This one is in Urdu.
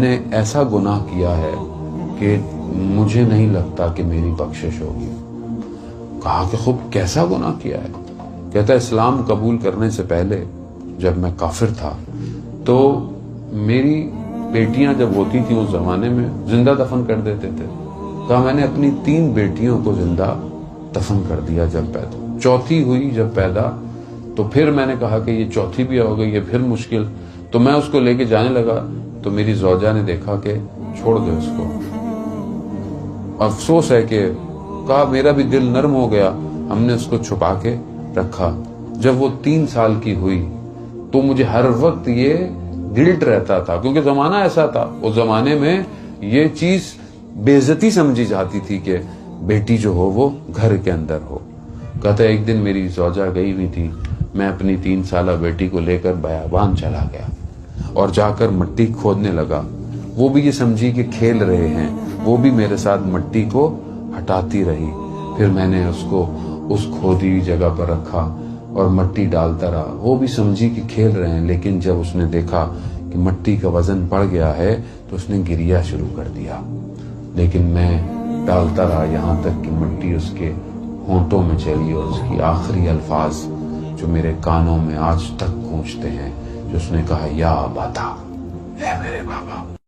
نے ایسا گناہ کیا ہے کہ مجھے نہیں لگتا کہ میری بخشش ہوگی۔ کہا کہ خوب کیسا گناہ کیا ہے؟ کہتا ہے اسلام قبول کرنے سے پہلے جب میں کافر تھا تو میری بیٹیاں جب ہوتی تھیں اس زمانے میں زندہ دفن کر دیتے تھے۔ کہا میں نے اپنی 3 بیٹیوں کو زندہ دفن کر دیا جب پیدا، چوتھی ہوئی جب پیدا تو پھر میں نے کہا کہ یہ چوتھی بھی ہو گئی، یہ پھر مشکل، تو میں اس کو لے کے جانے لگا تو میری زوجہ نے دیکھا کہ چھوڑ دے اس کو۔ افسوس ہے کہ کہا میرا بھی دل نرم ہو گیا، ہم نے اس کو چھپا کے رکھا۔ جب وہ 3 سال کی ہوئی تو مجھے ہر وقت یہ گلٹ رہتا تھا، کیونکہ زمانہ ایسا تھا، اس زمانے میں یہ چیز بے عزتی سمجھی جاتی تھی کہ بیٹی جو ہو وہ گھر کے اندر ہو۔ کہتا ہے ایک دن میری زوجہ گئی ہوئی تھی، میں اپنی 3 سالہ بیٹی کو لے کر بیابان چلا گیا اور جا کر مٹی کھودنے لگا۔ وہ بھی یہ سمجھی کہ کھیل رہے ہیں، وہ بھی میرے ساتھ مٹی کو ہٹاتی رہی۔ پھر میں نے اس کو اس کھودی ہوئی جگہ پر رکھا اور مٹی ڈالتا رہا، وہ بھی سمجھی کہ کھیل رہے ہیں، لیکن جب اس نے دیکھا کہ مٹی کا وزن بڑھ گیا ہے تو اس نے گریا شروع کر دیا۔ لیکن میں ڈالتا رہا یہاں تک کہ مٹی اس کے ہونٹوں میں چلی اور اس کی آخری الفاظ جو میرے کانوں میں آج تک گونجتے ہیں، جو اس نے کہا یا باتا، اے میرے بابا۔